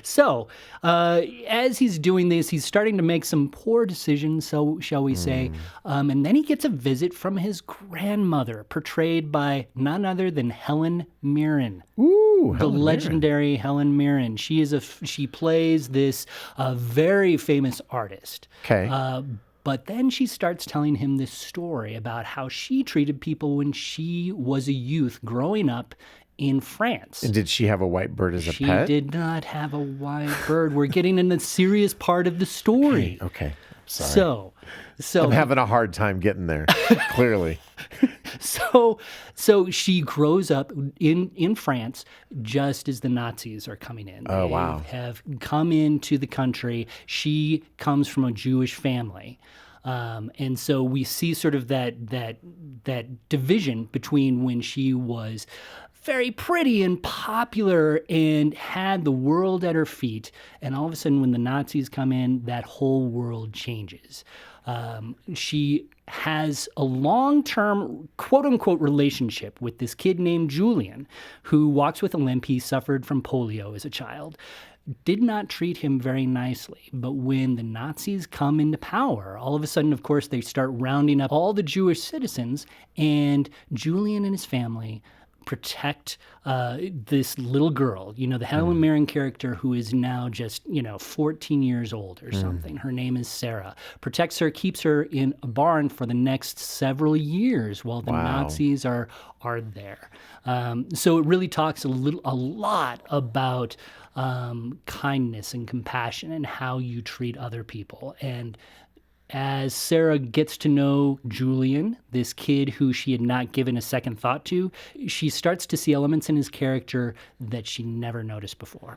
So, as he's doing this, he's starting to make some poor decisions, so shall we say. And then he gets a visit from his grandmother, portrayed by none other than Helen Mirren. Ooh, The legendary Helen Mirren. She plays this very famous artist. Okay. But then she starts telling him this story about how she treated people when she was a youth growing up in France. And did she have a white bird as a She pet? did not have a white bird. We're getting in the serious part of the story. Okay. Sorry. So I'm having a hard time getting there, clearly. So she grows up in France just as the Nazis are coming in. Oh, They wow. have come into the country. She comes from a Jewish family. And so we see sort of that division between when she was very pretty and popular and had the world at her feet. And all of a sudden, when the Nazis come in, that whole world changes. She has a long-term, quote-unquote, relationship with this kid named Julian, who walks with a limp. He suffered from polio as a child. Did not treat him very nicely. But when the Nazis come into power, all of a sudden, of course, they start rounding up all the Jewish citizens, and Julian and his family protect this little girl, the Helen Mirren character who is now just, 14 years old or something. Her name is Sarah. Protects her, keeps her in a barn for the next several years while the Nazis are there. So it really talks a lot about kindness and compassion and how you treat other people. And as Sarah gets to know Julian, this kid who she had not given a second thought to, she starts to see elements in his character that she never noticed before.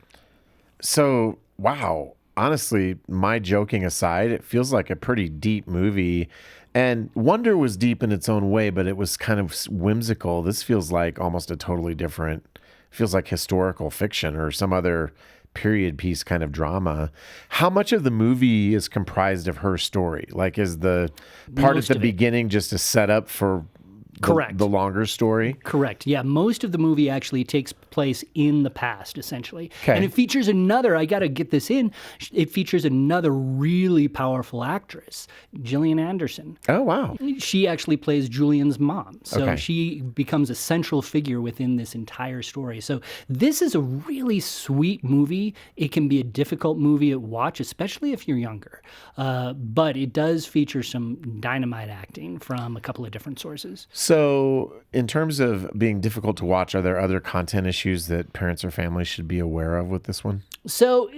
So, wow. Honestly, my joking aside, it feels like a pretty deep movie. And Wonder was deep in its own way, but it was kind of whimsical. This feels like almost a totally different, feels like historical fiction or some other period piece kind of drama. How much of the movie is comprised of her story? Like, is the part Most at the of it. beginning just a setup for Correct. the longer story? Correct. Yeah, most of the movie actually takes place in the past, essentially. Okay. And it features I got to get this in, it features another really powerful actress, Gillian Anderson. Oh, wow. She actually plays Julian's mom. So Okay. she becomes a central figure within this entire story. So this is a really sweet movie. It can be a difficult movie to watch, especially if you're younger. But it does feature some dynamite acting from a couple of different sources. So, in terms of being difficult to watch, are there other content issues that parents or families should be aware of with this one? So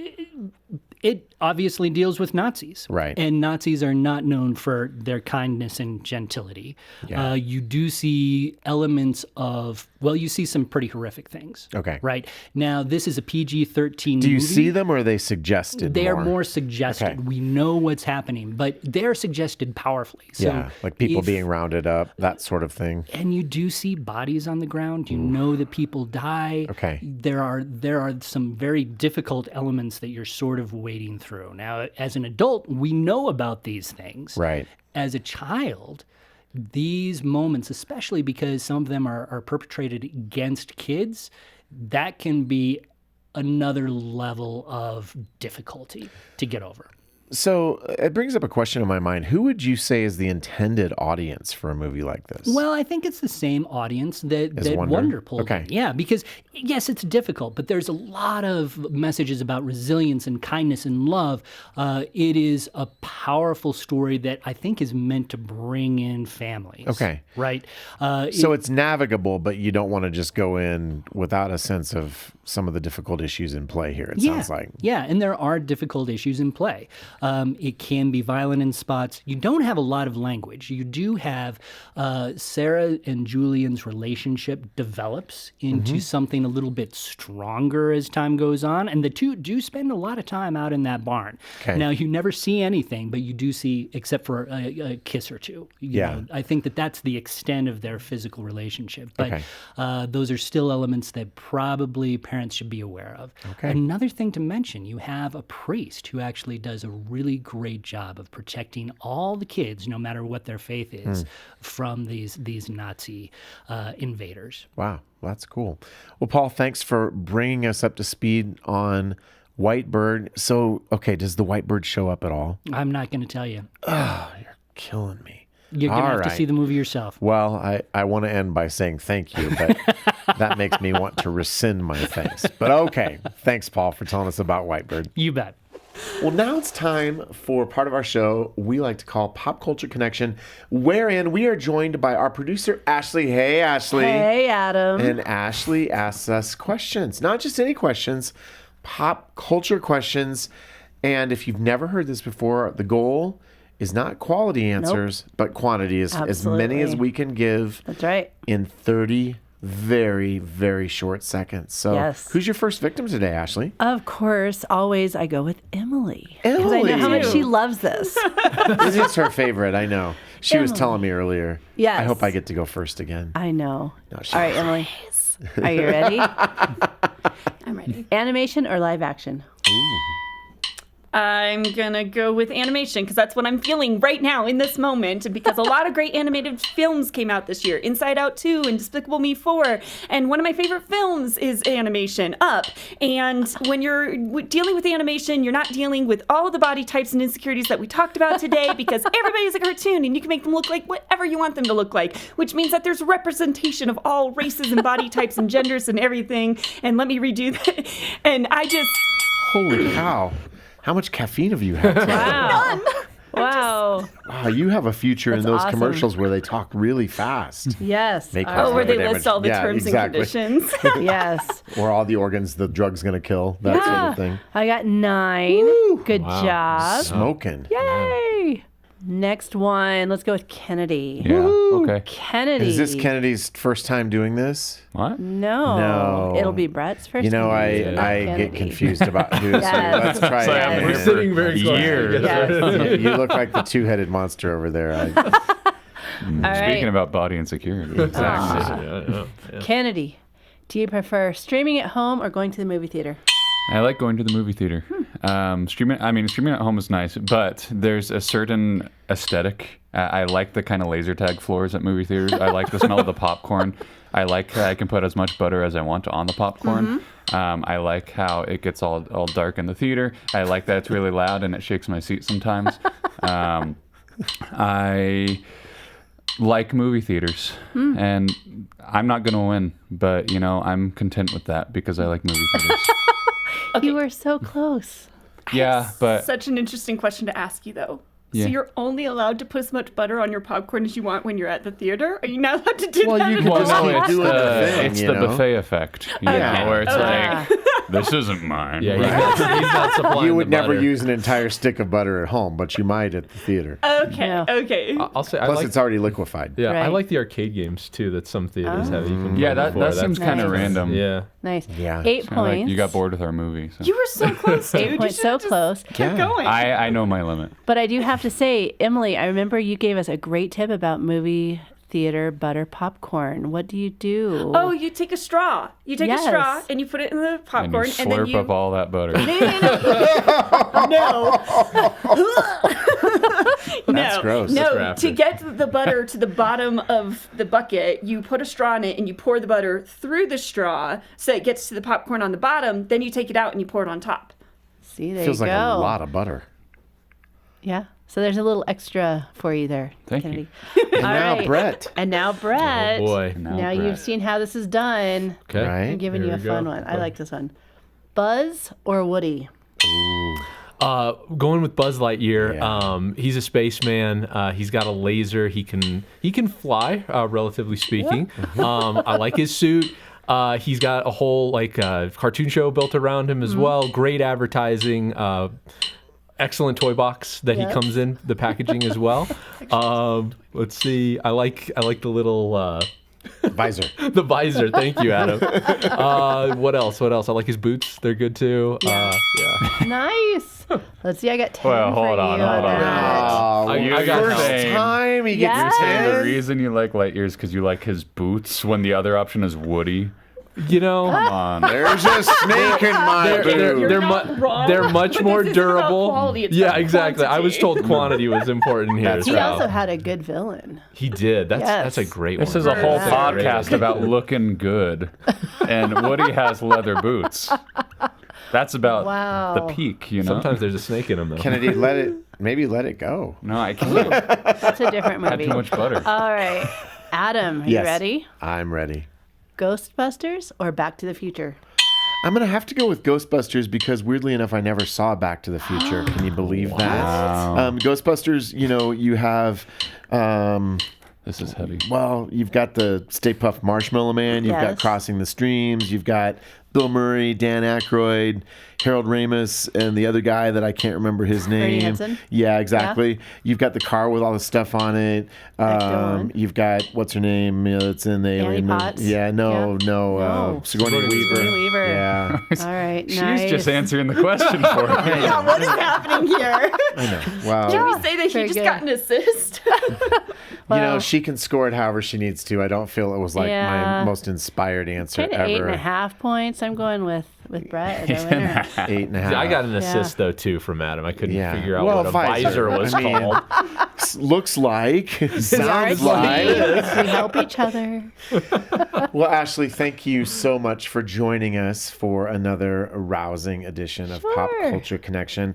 it obviously deals with Nazis. Right. And Nazis are not known for their kindness and gentility. Yeah. You do see elements of, you see some pretty horrific things. Okay. Right. Now, this is a PG-13 Do you movie. see them or are they suggested They more? are more suggested. Okay. We know what's happening, but they're suggested powerfully. So Yeah, like people if- being rounded up, that sort of thing. And you do see bodies on the ground. You know that people die. Okay. There are some very difficult elements that you're sort of wading through. Now, as an adult, we know about these things. Right. As a child, these moments, especially because some of them are perpetrated against kids, that can be another level of difficulty to get over. So it brings up a question in my mind. Who would you say is the intended audience for a movie like this? Well, I think it's the same audience that Wonder? Wonder pulled Okay. in. Yeah, because yes, it's difficult, but there's a lot of messages about resilience and kindness and love. It is a powerful story that I think is meant to bring in families. Okay. Right? So it's navigable, but you don't want to just go in without a sense of some of the difficult issues in play here, it sounds like. Yeah, and there are difficult issues in play. It can be violent in spots. You don't have a lot of language. You do have Sarah and Julian's relationship develops into something a little bit stronger as time goes on, and the two do spend a lot of time out in that barn. Okay. Now, you never see anything, but you do see, except for a kiss or two. You know, I think that's the extent of their physical relationship. But those are still elements that probably parents should be aware of. Okay. Another thing to mention, you have a priest who actually does a really great job of protecting all the kids, no matter what their faith is, from these Nazi invaders. Wow, that's cool. Well, Paul, thanks for bringing us up to speed on Whitebird. So, okay, does the Whitebird show up at all? I'm not going to tell you. Oh, you're killing me. You're going to All have to right. see the movie yourself. Well, I want to end by saying thank you, but that makes me want to rescind my thanks. But okay, thanks, Paul, for telling us about Whitebird. You bet. Well, now it's time for part of our show we like to call Pop Culture Connection, wherein we are joined by our producer, Ashley. Hey, Ashley. Hey, Adam. And Ashley asks us questions, not just any questions, pop culture questions. And if you've never heard this before, the goal is not quality answers, but quantity, as many as Absolutely. we can give That's right. in 30 very, very short seconds. So Yes. who's your first victim today, Ashley? Of course, always I go with Emily. Because I know how Emily. much she loves this. This is her favorite, I know. She was telling me earlier. Yes. I hope I get to go first again. I know. No, she- All right, Emily. Are you ready? I'm ready. Animation or live action? I'm gonna go with animation because that's what I'm feeling right now in this moment. Because a lot of great animated films came out this year. Inside Out 2 and Despicable Me 4. And one of my favorite films is animation, Up. And when you're dealing with animation, you're not dealing with all of the body types and insecurities that we talked about today because everybody's a cartoon and you can make them look like whatever you want them to look like, which means that there's representation of all races and body types and genders and everything. And let me redo that. And I just... Holy cow. How much caffeine have you had? Wow. Wow. Wow, you have a future in That's those awesome. commercials where they talk really fast. Yes. Make All Oh, where they damage. list all the Yeah, terms exactly. and conditions. Yes. Or all the organs the drug's going to kill, that sort of thing. I got 9. Good job. Smoking. Yay. Next one. Let's go with Kennedy. Yeah. Okay. Kennedy. Is this Kennedy's first time doing this? What? No. No. It'll be Brett's first You know, time. I Kennedy. get confused about who's Yes. who. Let's try So it. I'm again. We're sitting very close. Years. Yes. You look like the two-headed monster over there. All Speaking right. about body insecurity. Exactly. Kennedy. Do you prefer streaming at home or going to the movie theater? I like going to the movie theater. Streaming at home is nice, but there's a certain aesthetic. I like the kind of laser tag floors at movie theaters. I like the smell of the popcorn. I like I can put as much butter as I want on the popcorn. I like how it gets all dark in the theater. I like that it's really loud and it shakes my seat sometimes. I like movie theaters, and I'm not going to win, but, I'm content with that because I like movie theaters. You were so close. Yeah, but Such an interesting question to ask you, though. Yeah. So you're only allowed to put as much butter on your popcorn as you want when you're at the theater? Are you not allowed to do Well, that? you at can all? just keep it's doing the the, thing, it's you the know? buffet effect, Yeah. where it's Okay. like, this isn't mine. Yeah, right? he's not supplying You would the never butter. use an entire stick of butter at home, but you might at the theater. Okay, No. okay. I'll say I Plus, like. it's already liquefied. Yeah, I Right. like the arcade games too that some theaters have. You can Yeah, play that before. seems That's- kind of nice. random. Yeah. Nice. Yeah. 8 Kinda like points. you got bored with our movie. So. You were so close, dude. 8 You points. should've So just close. kept Yeah. going. I know my limit. But I do have to say, Emily, I remember you gave us a great tip about movie theater butter popcorn. What do you do? Oh, you take a straw. You take Yes. a straw and you put it in the And you popcorn, and then slurp you. up all that butter. No. That's gross. No, That's rapid. to get the butter to the bottom of the bucket, you put a straw in it and you pour the butter through the straw so it gets to the popcorn on the bottom. Then you take it out and you pour it on top. See, there Feels you like go. a lot of butter. Yeah. So there's a little extra for you there, Thank Kennedy. And now right. Brett. And now Brett. Oh boy. Now you've seen how this is done. Okay. Right. I'm giving Here you a we go. fun one. I like this one. Buzz or Woody? Going with Buzz Lightyear. Yeah. He's a spaceman. He's got a laser. He can fly, relatively speaking. I like his suit. He's got a whole cartoon show built around him as well. Great advertising. Excellent toy box that he comes in the packaging as well. Let's see. I like the little Visor. the visor. Thank you, Adam. What else? I like his boots. They're good too. Yeah. Nice. Let's see. I got 10 Well, for hold on, you hold on. that. Oh, I got first help. time he gets Yes. Saying the 10. reason you like Lightyear is because you like his boots when the other option is Woody. You know, Come on. There's a snake in my they're boot. You're not wrong, they're much but more this isn't about durable. quality, it's Yeah, about exactly. I was quantity. told quantity was important here. That's He so- also had a good villain. He did. That's a Yes. great This one. is a whole That's a great podcast one. about looking good, and Woody has leather boots. That's about Wow. the peak, you know. Sometimes there's a snake in them though. Kennedy, maybe let it go. No, I can't. That's a different Had movie. too much butter. All right. Adam, are you Yes. ready? I'm ready. Ghostbusters or Back to the Future? I'm going to have to go with Ghostbusters because weirdly enough, I never saw Back to the Future. Can you believe that? Ghostbusters, you have, This is heavy. well, you've got the Stay Puft Marshmallow Man. You've got Yes. Crossing the Streams. You've got Bill Murray, Dan Aykroyd, Harold Ramis, and the other guy that I can't remember his name. Hudson? Yeah, exactly. You've got the car with all the stuff on it. Dylan. You've got, what's her name? That's in the Annie Alien movie. Potts? Yeah, no. No. Sigourney Weaver. Sigourney Weaver. Yeah. All right. She's nice. just answering the question for me. Yeah, what is happening here? I know. Wow. Can we say that Very he just good. got an assist? Well- she can score it however she needs to. I don't feel it was like Yeah. my most inspired answer Kind of ever. 8.5 points. I'm going with with Brett as our winner. 8.5. I got an assist though too from Adam. I couldn't Yeah. figure out Well, what a visor was I mean, called. Looks like, sounds We like. help each other. Well, Ashley, thank you so much for joining us for another rousing edition of Pop Culture Connection.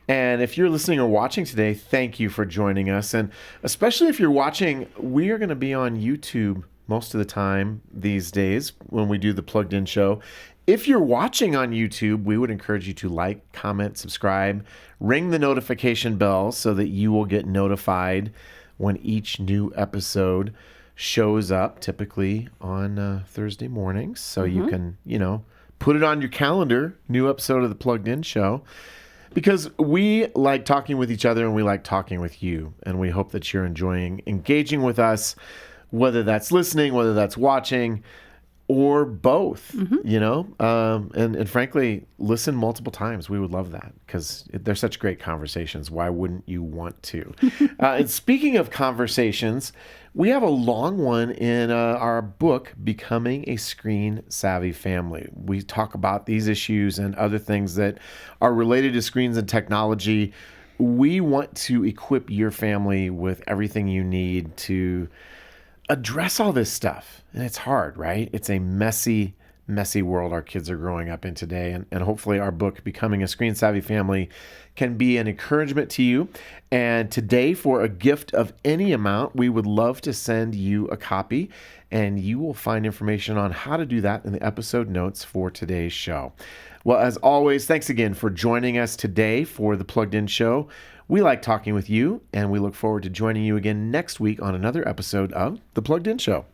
And if you're listening or watching today, thank you for joining us. And especially if you're watching, we are going to be on YouTube most of the time these days when we do the Plugged In show. If you're watching on YouTube, we would encourage you to like, comment, subscribe, ring the notification bell so that you will get notified when each new episode shows up, typically on Thursday mornings. So you can, put it on your calendar, new episode of the Plugged In show. Because we like talking with each other and we like talking with you. And we hope that you're enjoying engaging with us, whether that's listening, whether that's watching, or both, and frankly, listen multiple times. We would love that because they're such great conversations. Why wouldn't you want to? And speaking of conversations, we have a long one in our book, Becoming a Screen Savvy Family. We talk about these issues and other things that are related to screens and technology. We want to equip your family with everything you need to address all this stuff. And it's hard, right? It's a messy world our kids are growing up in today. And hopefully our book, Becoming a Screen Savvy Family, can be an encouragement to you. And today, for a gift of any amount, we would love to send you a copy. And you will find information on how to do that in the episode notes for today's show. Well, as always, thanks again for joining us today for the Plugged In Show. We like talking with you, and we look forward to joining you again next week on another episode of The Plugged In Show.